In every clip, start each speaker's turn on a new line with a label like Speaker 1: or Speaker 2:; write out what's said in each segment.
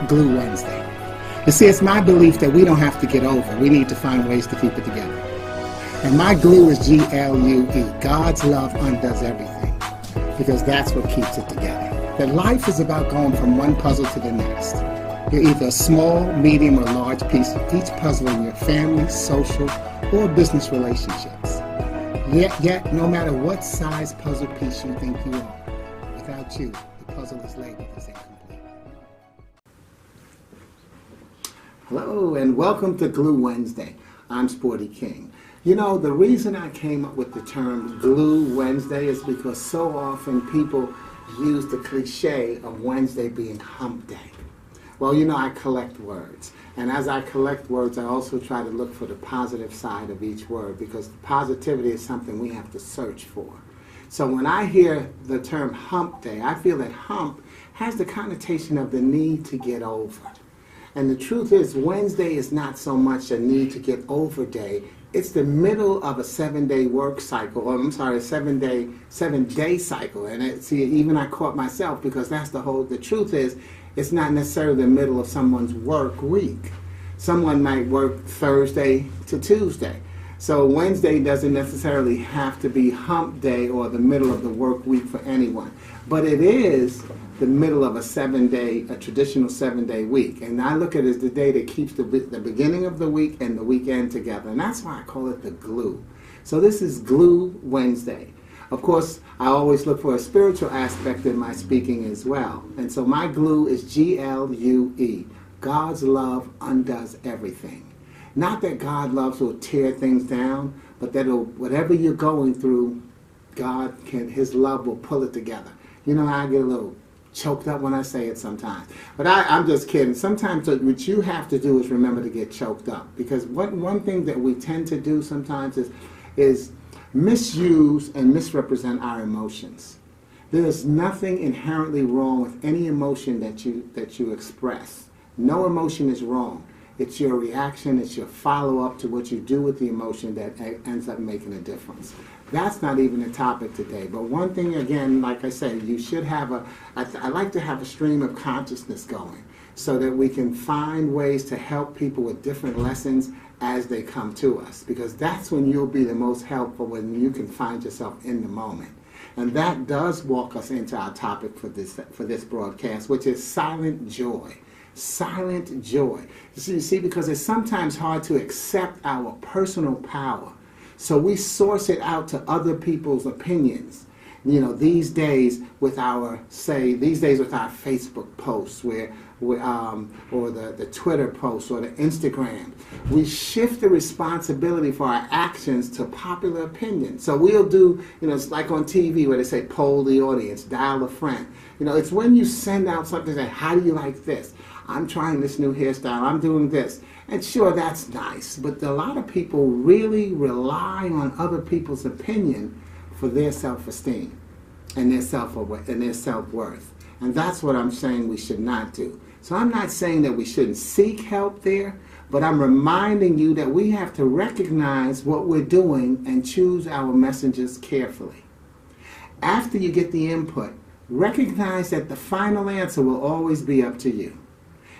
Speaker 1: Glue Wednesday. You see, it's my belief that we don't have to get over. We need to find ways to keep it together. And my glue is G-L-U-E. God's love undoes everything, because that's what keeps it together. That life is about going from one puzzle to the next. You're either a small, medium, or large piece of each puzzle in your family, social, or business relationships. Yet, no matter what size puzzle piece you think you are, without you, the puzzle is labeled as incomplete. Hello, and welcome to Glue Wednesday. I'm Sporty King. You know, the reason I came up with the term Glue Wednesday is because so often people use the cliche of Wednesday being hump day. Well, you know, I collect words. And as I collect words, I also try to look for the positive side of each word, because positivity is something we have to search for. So when I hear the term hump day, I feel that hump has the connotation of the need to get over. And the truth is, Wednesday is not so much a need to get over day. It's the middle of a 7-day work cycle, or I'm sorry, a 7-day cycle. And see, even I caught myself, because that's the truth is, it's not necessarily the middle of someone's work week. Someone might work Thursday to Tuesday. So Wednesday doesn't necessarily have to be hump day or the middle of the work week for anyone. But it is the middle of a traditional 7-day week. And I look at it as the day that keeps the beginning of the week and the weekend together. And that's why I call it the glue. So this is Glue Wednesday. Of course, I always look for a spiritual aspect in my speaking as well. And so my glue is G-L-U-E. God's love undoes everything. Not that God loves will tear things down, but that whatever you're going through, His love will pull it together. You know, I get a little choked up when I say it sometimes. But I'm just kidding. Sometimes what you have to do is remember to get choked up. Because one thing that we tend to do sometimes is misuse and misrepresent our emotions. There is nothing inherently wrong with any emotion that you express. No emotion is wrong. It's your reaction, it's your follow-up to what you do with the emotion that ends up making a difference. That's not even the topic today. But one thing, again, like I said, you should have I like to have a stream of consciousness going, so that we can find ways to help people with different lessons as they come to us, because that's when you'll be the most helpful, when you can find yourself in the moment. And that does walk us into our topic for this broadcast, which is silent joy. Silent joy. You see, because it's sometimes hard to accept our personal power, so we source it out to other people's opinions. You know, these days with our Facebook posts, or the Twitter posts or the Instagram, we shift the responsibility for our actions to popular opinion. So we'll do, it's like on TV where they say poll the audience, dial a friend. It's when you send out something that, how do you like this? I'm trying this new hairstyle, I'm doing this. And sure, that's nice, but a lot of people really rely on other people's opinion for their self-esteem and their self-worth. And that's what I'm saying we should not do. So I'm not saying that we shouldn't seek help there, but I'm reminding you that we have to recognize what we're doing and choose our messengers carefully. After you get the input, recognize that the final answer will always be up to you.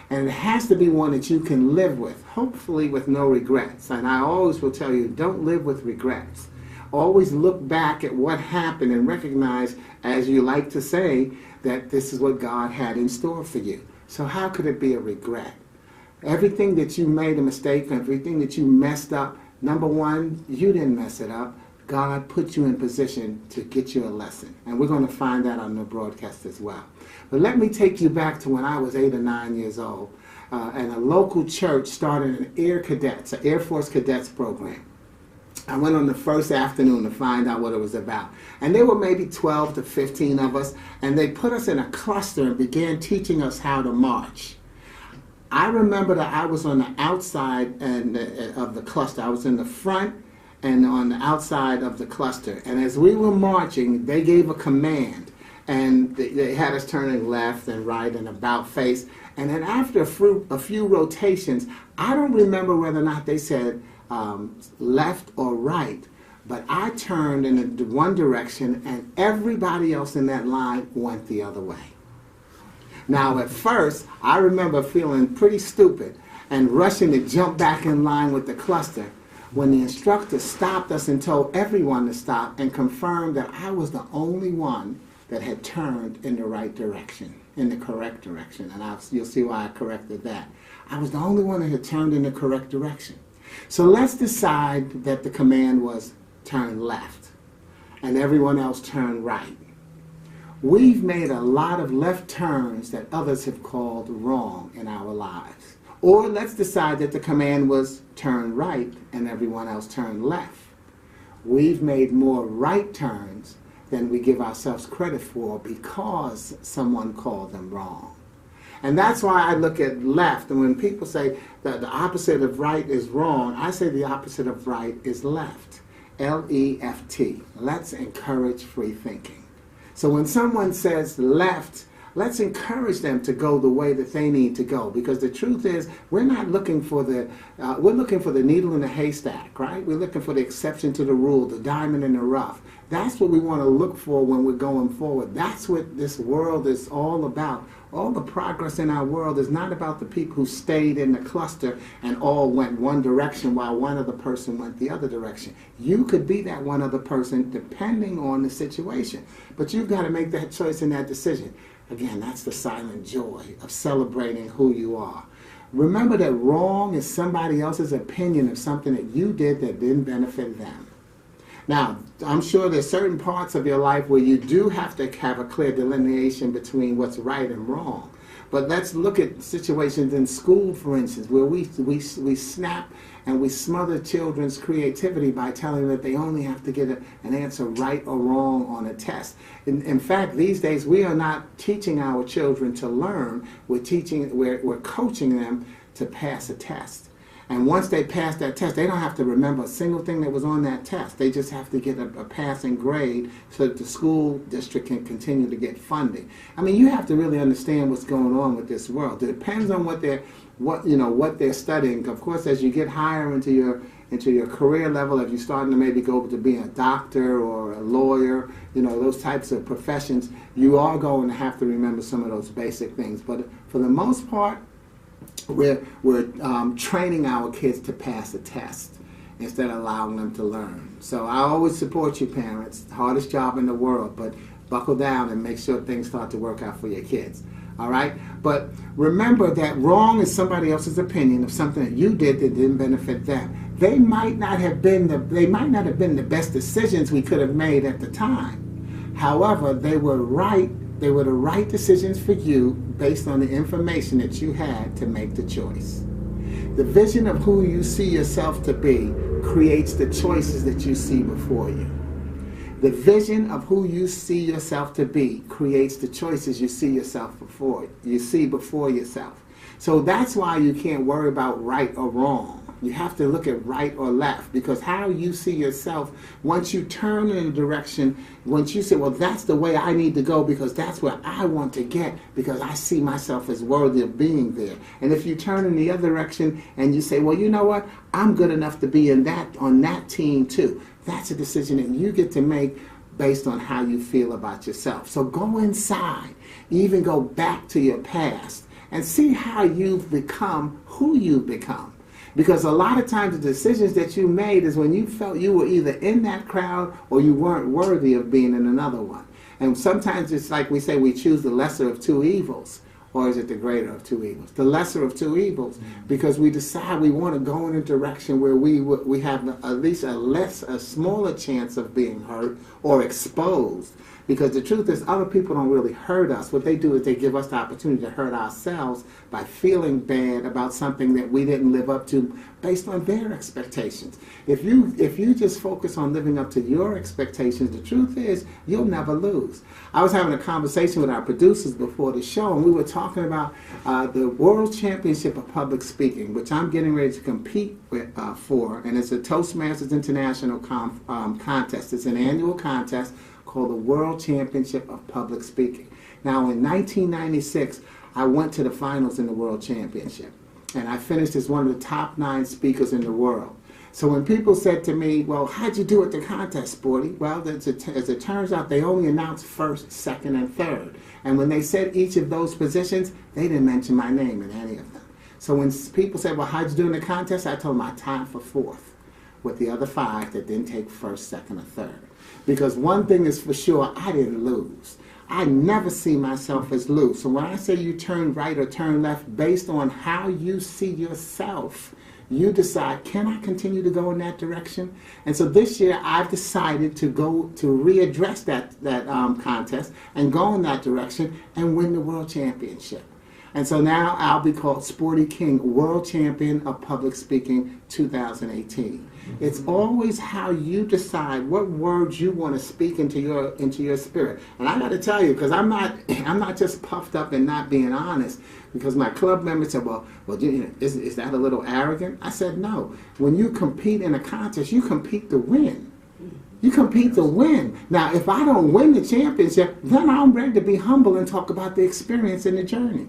Speaker 1: And it has to be one that you can live with, hopefully with no regrets. And I always will tell you, don't live with regrets. Always look back at what happened and recognize, as you like to say, that this is what God had in store for you. So how could it be a regret? Everything that you made a mistake, everything that you messed up, number one, you didn't mess it up. God put you in position to get you a lesson. And we're going to find that on the broadcast as well. But let me take you back to when I was 8 or 9 years old, and a local church started an Air Force Cadets program. I went on the first afternoon to find out what it was about. And there were maybe 12 to 15 of us, and they put us in a cluster and began teaching us how to march. I remember that I was on the outside of the cluster. I was in the front and on the outside of the cluster. And as we were marching, they gave a command. And they had us turning left and right and about face. And then after a few rotations, I don't remember whether or not they said left or right, but I turned in one direction and everybody else in that line went the other way. Now, at first, I remember feeling pretty stupid and rushing to jump back in line with the cluster when the instructor stopped us and told everyone to stop and confirmed that I was the only one that had turned in the right direction, in the correct direction. And you'll see why I corrected that. I was the only one that had turned in the correct direction. So let's decide that the command was turn left and everyone else turn right. We've made a lot of left turns that others have called wrong in our lives. Or let's decide that the command was turn right and everyone else turn left. We've made more right turns than we give ourselves credit for because someone called them wrong. And that's why I look at left, and when people say that the opposite of right is wrong, I say the opposite of right is left. L-E-F-T. Let's encourage free thinking. So when someone says left, let's encourage them to go the way that they need to go, because the truth is we're not looking for we're looking for the needle in the haystack, right? We're looking for the exception to the rule, the diamond in the rough. That's what we want to look for when we're going forward. That's what this world is all about. All the progress in our world is not about the people who stayed in the cluster and all went one direction while one other person went the other direction. You could be that one other person depending on the situation. But you've got to make that choice and that decision. Again, that's the silent joy of celebrating who you are. Remember that wrong is somebody else's opinion of something that you did that didn't benefit them. Now, I'm sure there's certain parts of your life where you do have to have a clear delineation between what's right and wrong. But let's look at situations in school, for instance, where we snap and we smother children's creativity by telling them that they only have to get an answer right or wrong on a test. In fact, these days we are not teaching our children to learn. We're coaching them to pass a test. And once they pass that test, they don't have to remember a single thing that was on that test. They just have to get a passing grade so that the school district can continue to get funding. I mean, you have to really understand what's going on with this world. It depends on what they're studying. Of course, as you get higher into your career level, if you're starting to maybe go to be a doctor or a lawyer, those types of professions, you are going to have to remember some of those basic things. But for the most part, we're training our kids to pass a test instead of allowing them to learn. So I always support you parents. The hardest job in the world, but buckle down and make sure things start to work out for your kids. All right? But remember that wrong is somebody else's opinion of something that you did that didn't benefit them. They might not have been the best decisions we could have made at the time. However, they were right. They were the right decisions for you based on the information that you had to make the choice. The vision of who you see yourself to be creates the choices that you see before you. The vision of who you see yourself to be creates the choices you see before yourself. So that's why you can't worry about right or wrong. You have to look at right or left, because how you see yourself, once you turn in a direction, once you say, well, that's the way I need to go because that's where I want to get, because I see myself as worthy of being there. And if you turn in the other direction and you say, well, you know what, I'm good enough to be on that team too. That's a decision that you get to make based on how you feel about yourself. So go inside, even go back to your past and see how you've become who you've become. Because a lot of times the decisions that you made is when you felt you were either in that crowd or you weren't worthy of being in another one. And sometimes it's like we say we choose the lesser of two evils. Or is it the greater of two evils? The lesser of two evils, because we decide we want to go in a direction where we have at least a smaller chance of being hurt or exposed. Because the truth is, other people don't really hurt us. What they do is they give us the opportunity to hurt ourselves by feeling bad about something that we didn't live up to based on their expectations. If you just focus on living up to your expectations, the truth is, you'll never lose. I was having a conversation with our producers before the show, and we were talking about the World Championship of Public Speaking, which I'm getting ready to compete for, and it's a Toastmasters International contest. It's an annual contest called the World Championship of Public Speaking. Now, in 1996, I went to the finals in the World Championship, and I finished as one of the top 9 speakers in the world. So when people said to me, well, how'd you do at the contest, Sporty? Well, as it turns out, they only announced first, second, and third. And when they said each of those positions, they didn't mention my name in any of them. So when people said, well, how'd you do in the contest? I told them I tied for fourth with the other 5 that didn't take first, second, or third. Because one thing is for sure, I didn't lose. I never see myself as lose. So when I say you turn right or turn left, based on how you see yourself, you decide, can I continue to go in that direction? And so this year, I've decided to go to readdress that contest and go in that direction and win the World Championship. And so now I'll be called Sporty King, World Champion of Public Speaking 2018. It's always how you decide what words you want to speak into your spirit. And I got to tell you, because I'm not just puffed up and not being honest. Because my club members said, well, is that a little arrogant? I said, no. When you compete in a contest, you compete to win. You compete to win. Now, if I don't win the championship, then I'm ready to be humble and talk about the experience and the journey.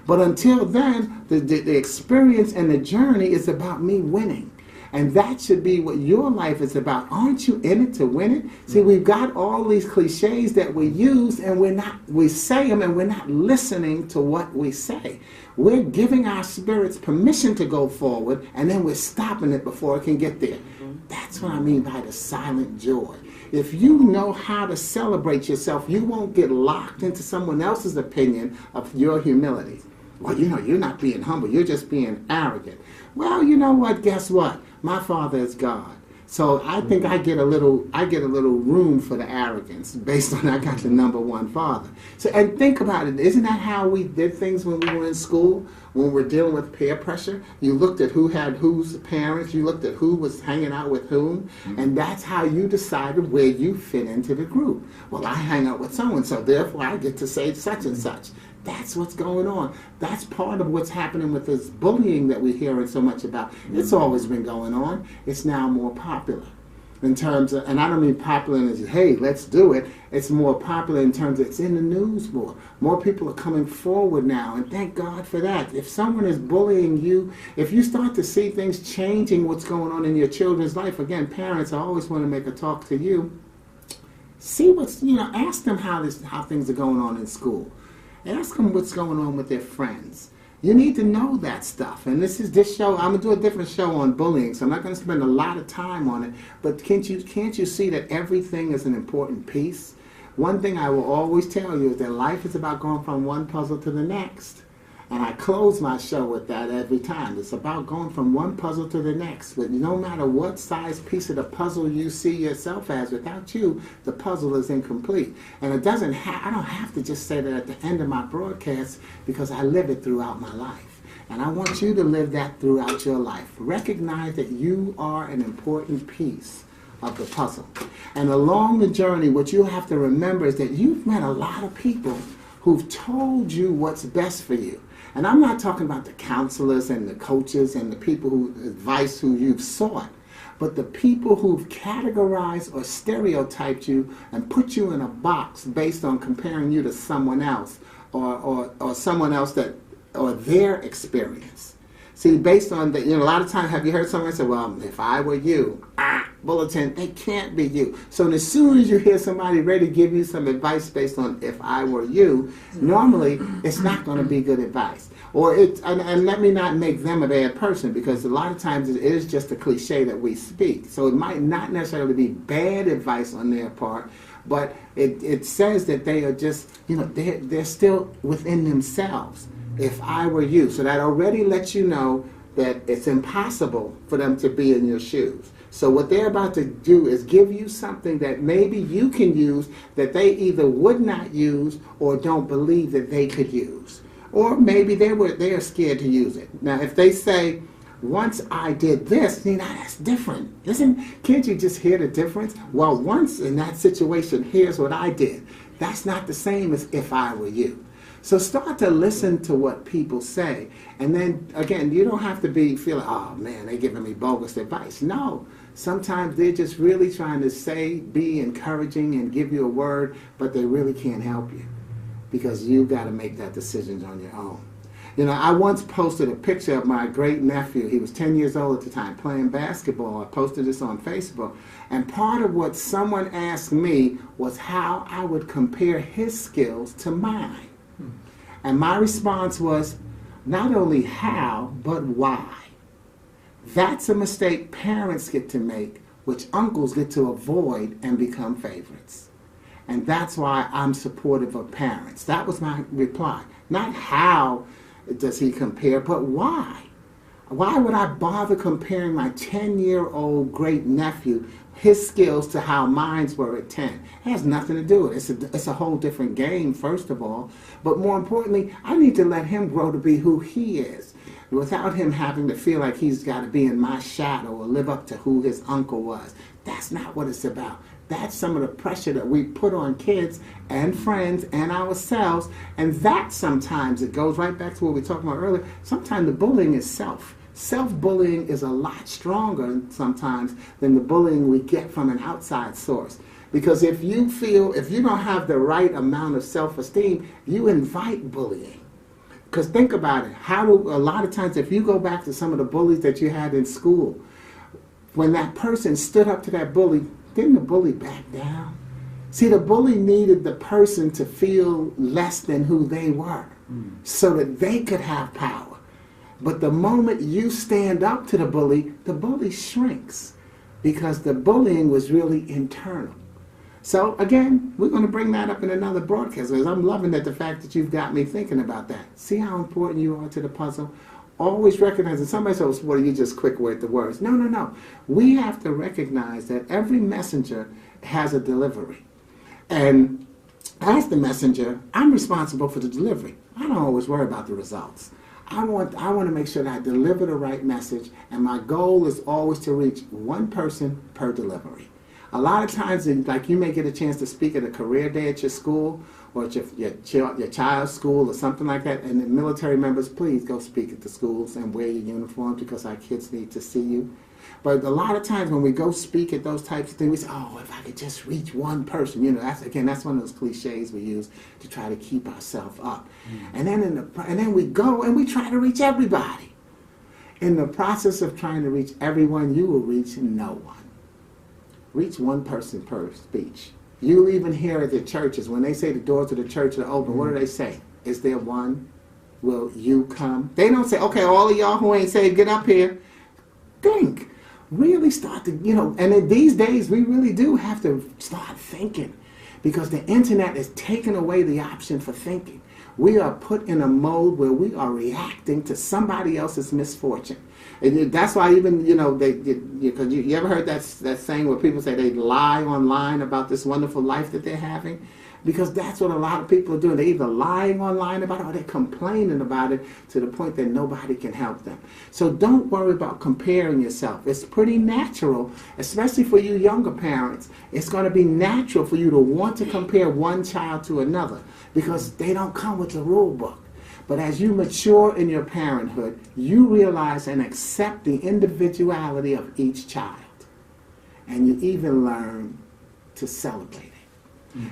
Speaker 1: But until then, the experience and the journey is about me winning. And that should be what your life is about. Aren't you in it to win it? See, we've got all these cliches that we use, and we say them, and we're not listening to what we say. We're giving our spirits permission to go forward, and then we're stopping it before it can get there. That's what I mean by the silent joy. If you know how to celebrate yourself, you won't get locked into someone else's opinion of your humility. Well, you're not being humble, you're just being arrogant. Well, you know what? Guess what? My Father is God. So I think I get a little room for the arrogance based on I got the number one Father. So, and think about it. Isn't that how we did things when we were in school? When we're dealing with peer pressure, you looked at who had whose parents, you looked at who was hanging out with whom, and that's how you decided where you fit into the group. Well, I hang out with so-and-so, therefore I get to say such and such. That's what's going on. That's part of what's happening with this bullying that we're hearing so much about. It's always been going on. It's now more popular. In terms of, and I don't mean popular as, hey, let's do it. It's more popular in terms of it's in the news more. More people are coming forward now, and thank God for that. If someone is bullying you, if you start to see things changing what's going on in your children's life, again, parents, I always want to make a talk to you. See what's, ask them how things are going on in school. Ask them what's going on with their friends. You need to know that stuff. And this show, I'm going to do a different show on bullying, so I'm not going to spend a lot of time on it. But can't you see that everything is an important piece? One thing I will always tell you is that life is about going from one puzzle to the next. And I close my show with that every time. It's about going from one puzzle to the next. But no matter what size piece of the puzzle you see yourself as, without you, the puzzle is incomplete. And I don't have to just say that at the end of my broadcast, because I live it throughout my life. And I want you to live that throughout your life. Recognize that you are an important piece of the puzzle. And along the journey, what you have to remember is that you've met a lot of people who've told you what's best for you. And I'm not talking about the counselors and the coaches and the people who you've sought, but the people who've categorized or stereotyped you and put you in a box based on comparing you to someone else or someone else or their experience. See, based on that, a lot of times, have you heard someone say, well, if I were you, bulletin, they can't be you. So as soon as you hear somebody ready to give you some advice based on if I were you, normally it's not going to be good advice. And let me not make them a bad person, because a lot of times it is just a cliche that we speak. So it might not necessarily be bad advice on their part, but it says that they are just, they're still within themselves. If I were you. So that already lets you know that it's impossible for them to be in your shoes. So what they're about to do is give you something that maybe you can use that they either would not use or don't believe that they could use. Or maybe they are scared to use it. Now, if they say, once I did this, that's different. Can't you just hear the difference? Well, once in that situation, here's what I did. That's not the same as if I were you. So start to listen to what people say. And then, again, you don't have to feel, oh, man, they're giving me bogus advice. No. Sometimes they're just really trying to be encouraging and give you a word, but they really can't help you because you've got to make that decision on your own. You know, I once posted a picture of my great nephew. He was 10 years old at the time, playing basketball. I posted this on Facebook. And part of what someone asked me was how I would compare his skills to mine. And my response was, not only how, but why. That's a mistake parents get to make, which uncles get to avoid and become favorites. And that's why I'm supportive of parents. That was my reply. Not how does he compare, but why? Why would I bother comparing my 10-year-old great nephew, his skills, to how mine were at 10? It has nothing to do with it. It's a whole different game, first of all. But more importantly, I need to let him grow to be who he is, without him having to feel like he's got to be in my shadow or live up to who his uncle was. That's not what it's about. That's some of the pressure that we put on kids and friends and ourselves. And that sometimes, it goes right back to what we were talking about earlier, sometimes the bullying is self. Self-bullying is a lot stronger sometimes than the bullying we get from an outside source. Because if you don't have the right amount of self-esteem, you invite bullying. Because think about it, a lot of times if you go back to some of the bullies that you had in school, when that person stood up to that bully, didn't the bully back down? See, the bully needed the person to feel less than who they were so that they could have power. But the moment you stand up to the bully shrinks because the bullying was really internal. So again, we're going to bring that up in another broadcast because I'm loving the fact that you've got me thinking about that. See how important you are to the puzzle? Always recognize that somebody says, well, you just quick with the words. No, no, no. We have to recognize that every messenger has a delivery. And as the messenger, I'm responsible for the delivery. I don't always worry about the results. I want to make sure that I deliver the right message, and my goal is always to reach one person per delivery. A lot of times, like, you may get a chance to speak at a career day at your school or at your child's school or something like that, and the military members, please go speak at the schools and wear your uniform because our kids need to see you. But a lot of times when we go speak at those types of things, we say, oh, if I could just reach one person. You know, that's one of those cliches we use to try to keep ourselves up. And then we go and we try to reach everybody. In the process of trying to reach everyone, you will reach no one. Reach one person per speech. You'll even hear at the churches, when they say the doors of the church are open, what do they say? Is there one? Will you come? They don't say, okay, all of y'all who ain't saved, get up here. Think. Really start to, and in these days, we really do have to start thinking, because the internet has taken away the option for thinking. We are put in a mode where we are reacting to somebody else's misfortune. And that's why even, because you ever heard that saying where people say they lie online about this wonderful life that they're having? Because that's what a lot of people are doing. They're either lying online about it or they're complaining about it to the point that nobody can help them. So don't worry about comparing yourself. It's pretty natural, especially for you younger parents. It's going to be natural for you to want to compare one child to another because they don't come with the rule book. But as you mature in your parenthood, you realize and accept the individuality of each child. And you even learn to celebrate it.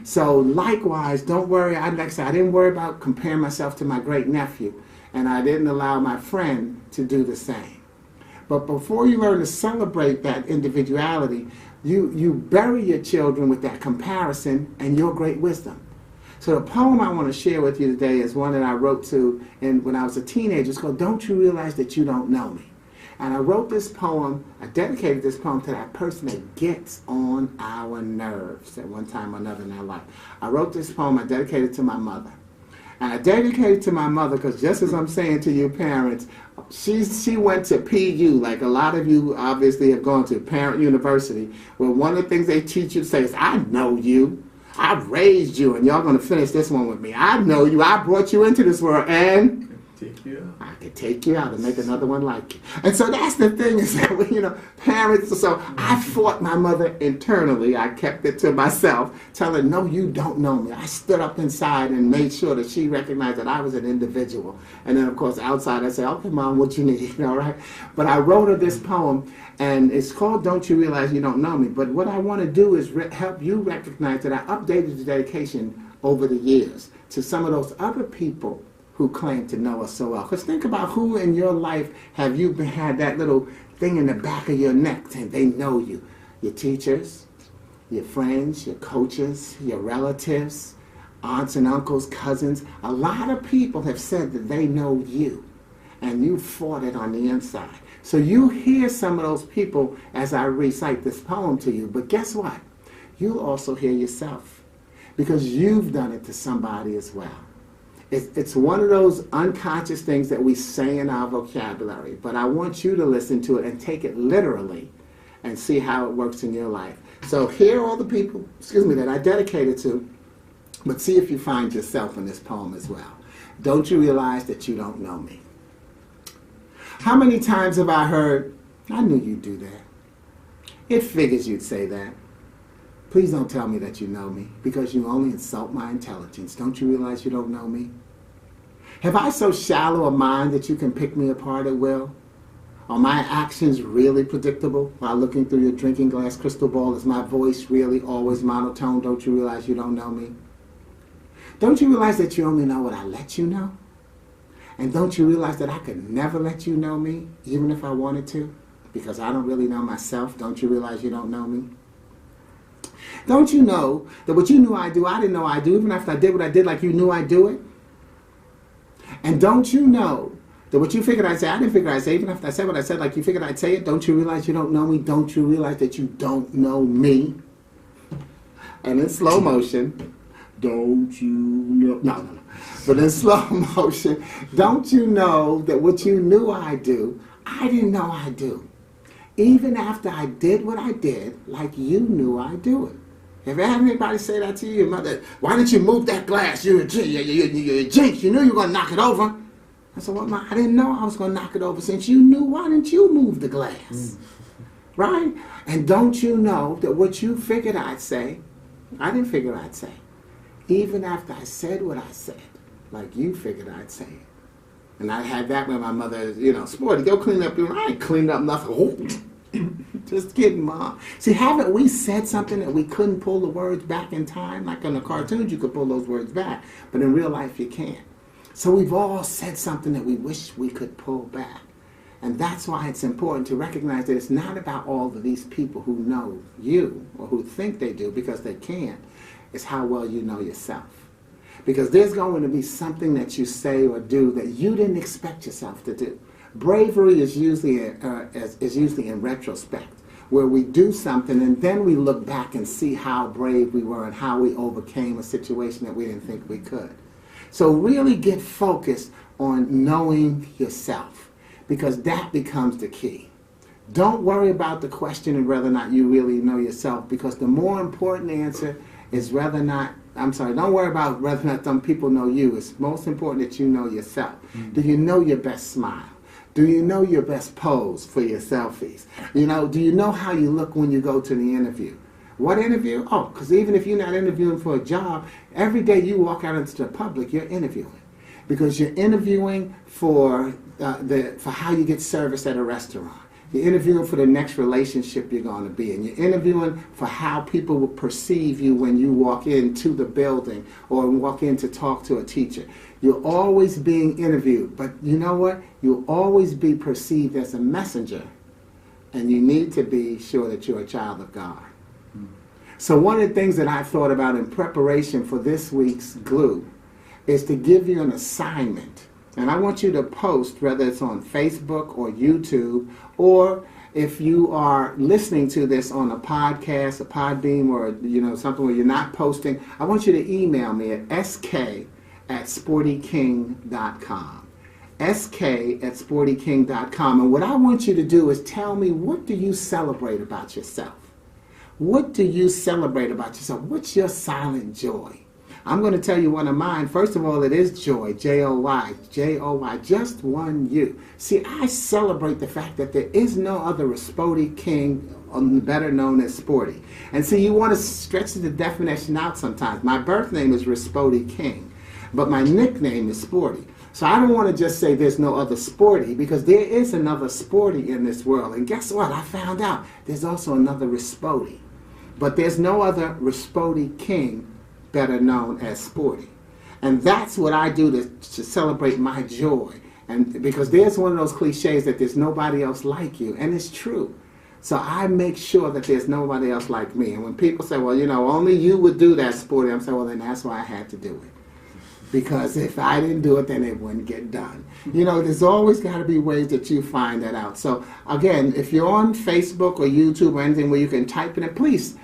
Speaker 1: So likewise, don't worry. Like I said, I didn't worry about comparing myself to my great nephew, and I didn't allow my friend to do the same. But before you learn to celebrate that individuality, you bury your children with that comparison and your great wisdom. So the poem I want to share with you today is one that I wrote when I was a teenager. It's called "Don't You Realize That You Don't Know Me?" And I wrote this poem, I dedicated this poem to that person that gets on our nerves at one time or another in our life. I wrote this poem, I dedicated it to my mother. And I dedicated it to my mother because just as I'm saying to you parents, she went to PU, like a lot of you obviously have gone to Parent University, where one of the things they teach you to say is, I know you. I've raised you, and y'all going to finish this one with me. I know you. I brought you into this world, and I could take you out and make another one like you. And so that's the thing is that, parents, so I fought my mother internally. I kept it to myself, telling her, no, you don't know me. I stood up inside and made sure that she recognized that I was an individual. And then, of course, outside I say, okay, Mom, what you need, right? But I wrote her this poem, and it's called Don't You Realize You Don't Know Me? But what I want to do is help you recognize that I updated the dedication over the years to some of those other people who claim to know us so well. Because think about who in your life have you had that little thing in the back of your neck and they know you. Your teachers, your friends, your coaches, your relatives, aunts and uncles, cousins. A lot of people have said that they know you, and you fought it on the inside. So you hear some of those people as I recite this poem to you, but guess what? You'll also hear yourself, because you've done it to somebody as well. It's one of those unconscious things that we say in our vocabulary, but I want you to listen to it and take it literally and see how it works in your life. So here are all the people, that I dedicated to, but see if you find yourself in this poem as well. Don't you realize that you don't know me? How many times have I heard, I knew you'd do that. It figures you'd say that. Please don't tell me that you know me, because you only insult my intelligence. Don't you realize you don't know me? Have I so shallow a mind that you can pick me apart at will? Are my actions really predictable? While looking through your drinking glass crystal ball, is my voice really always monotone? Don't you realize you don't know me? Don't you realize that you only know what I let you know? And don't you realize that I could never let you know me, even if I wanted to? Because I don't really know myself. Don't you realize you don't know me? Don't you know that what you knew I do, I didn't know I do, even after I did what I did like you knew I'd do it? And don't you know that what you figured I'd say, I didn't figure I'd say, even after I said what I said like you figured I'd say it? Don't you realize you don't know me? Don't you realize that you don't know me? And in slow motion, don't you know? No. But in slow motion, don't you know that what you knew I do, I didn't know I do? Even after I did what I did, like you knew I'd do it. Have you had anybody say that to you? Your mother, why didn't you move that glass? You're a jinx. You knew you were going to knock it over. I said, well, Ma, I didn't know I was going to knock it over. Since you knew, why didn't you move the glass? Right? And don't you know that what you figured I'd say, I didn't figure I'd say. Even after I said what I said, like you figured I'd say it. And I had that when my mother, Sporty, go clean up your room. I ain't cleaned up nothing. Just kidding, Mom. See, haven't we said something that we couldn't pull the words back in time? Like in the cartoons, you could pull those words back. But in real life, you can't. So we've all said something that we wish we could pull back. And that's why it's important to recognize that it's not about all of these people who know you or who think they do, because they can't. It's how well you know yourself. Because there's going to be something that you say or do that you didn't expect yourself to do. Bravery is usually in retrospect, where we do something and then we look back and see how brave we were and how we overcame a situation that we didn't think we could. So really get focused on knowing yourself, because that becomes the key. Don't worry about the question of whether or not you really know yourself, because the more important answer is don't worry about whether or not some people know you. It's most important that you know yourself. Do you know your best smile? Do you know your best pose for your selfies? Do you know how you look when you go to the interview? What interview? Oh, because even if you're not interviewing for a job, every day you walk out into the public, you're interviewing. Because you're interviewing for how you get service at a restaurant. You're interviewing for the next relationship you're going to be in. You're interviewing for how people will perceive you when you walk into the building or walk in to talk to a teacher. You're always being interviewed, but you know what? You'll always be perceived as a messenger, and you need to be sure that you're a child of God. So one of the things that I thought about in preparation for this week's Glue is to give you an assignment. And I want you to post, whether it's on Facebook or YouTube, or if you are listening to this on a podcast, a Podbeam, or something where you're not posting, I want you to email me at sk@sportyking.com. sk@sportyking.com. And what I want you to do is tell me, what do you celebrate about yourself? What do you celebrate about yourself? What's your silent joy? I'm going to tell you one of mine. First of all, it is joy, J-O-Y, J-O-Y, just one you. See, I celebrate the fact that there is no other Sporty King, better known as Sporty. And see, you want to stretch the definition out sometimes. My birth name is Sporty King, but my nickname is Sporty. So I don't want to just say there's no other Sporty, because there is another Sporty in this world. And guess what? I found out there's also another Sporty. But there's no other Sporty King better known as Sporty. And that's what I do to celebrate my joy. And because there's one of those cliches that there's nobody else like you, and it's true. So I make sure that there's nobody else like me. And when people say, well, you know, only you would do that, Sporty, I'm saying, well, then that's why I had to do it. Because if I didn't do it, then it wouldn't get done. You know, there's always got to be ways that you find that out. So, again, if you're on Facebook or YouTube or anything where you can type in it, please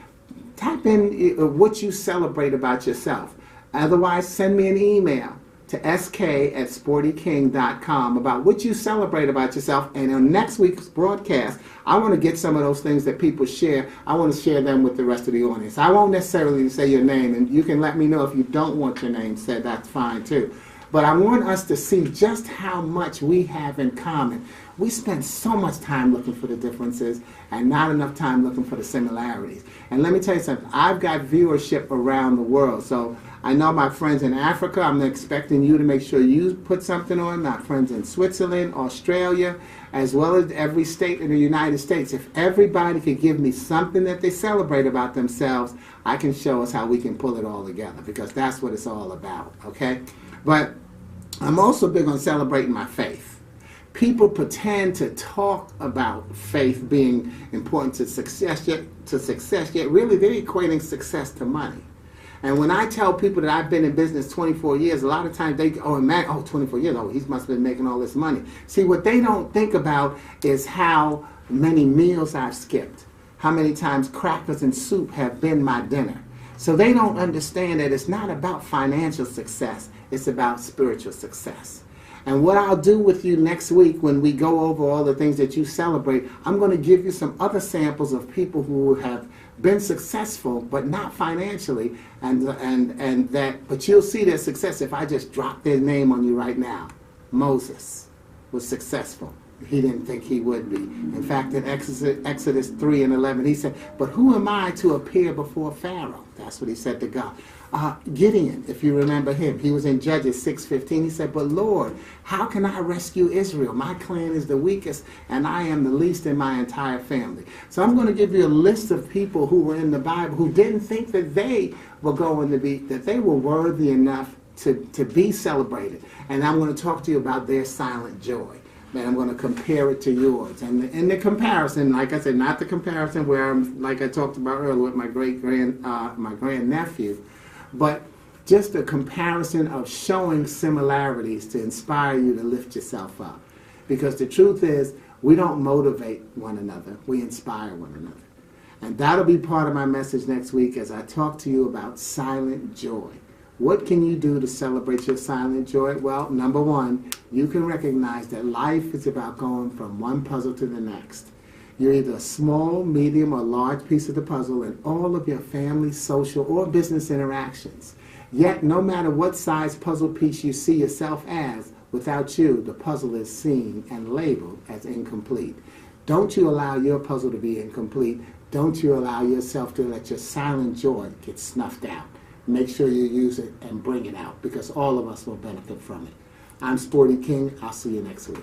Speaker 1: type in what you celebrate about yourself. Otherwise, send me an email to sk@sportyking.com about what you celebrate about yourself. And on next week's broadcast, I want to get some of those things that people share. I want to share them with the rest of the audience. I won't necessarily say your name, and you can let me know if you don't want your name said. That's fine too. But I want us to see just how much we have in common. We spend so much time looking for the differences and not enough time looking for the similarities. And let me tell you something. I've got viewership around the world. So I know my friends in Africa, I'm expecting you to make sure you put something on. My friends in Switzerland, Australia, as well as every state in the United States. If everybody could give me something that they celebrate about themselves, I can show us how we can pull it all together, because that's what it's all about, okay? But I'm also big on celebrating my faith. People pretend to talk about faith being important to success, yet really they're equating success to money. And when I tell people that I've been in business 24 years, a lot of times they go, oh, man, 24 years, oh, he must have been making all this money. See, what they don't think about is how many meals I've skipped, how many times crackers and soup have been my dinner. So they don't understand that it's not about financial success, it's about spiritual success. And what I'll do with you next week when we go over all the things that you celebrate, I'm going to give you some other samples of people who have been successful, but not financially, but you'll see their success if I just drop their name on you right now. Moses was successful. He didn't think he would be. In fact, in Exodus 3:11, he said, but who am I to appear before Pharaoh? That's what he said to God. Gideon, if you remember him, he was in Judges 6:15. He said, but Lord, how can I rescue Israel? My clan is the weakest, and I am the least in my entire family. So I'm going to give you a list of people who were in the Bible who didn't think that they were that they were worthy enough to be celebrated. And I'm going to talk to you about their silent joy. And I'm going to compare it to yours. And in the comparison, like I said, not the comparison where I'm, like I talked about earlier with my my grandnephew, but just a comparison of showing similarities to inspire you to lift yourself up. Because the truth is, we don't motivate one another, we inspire one another. And that'll be part of my message next week as I talk to you about silent joy. What can you do to celebrate your silent joy? Well, number one, you can recognize that life is about going from one puzzle to the next. You're either a small, medium, or large piece of the puzzle in all of your family, social, or business interactions. Yet, no matter what size puzzle piece you see yourself as, without you, the puzzle is seen and labeled as incomplete. Don't you allow your puzzle to be incomplete. Don't you allow yourself to let your silent joy get snuffed out. Make sure you use it and bring it out, because all of us will benefit from it. I'm Sporty King. I'll see you next week.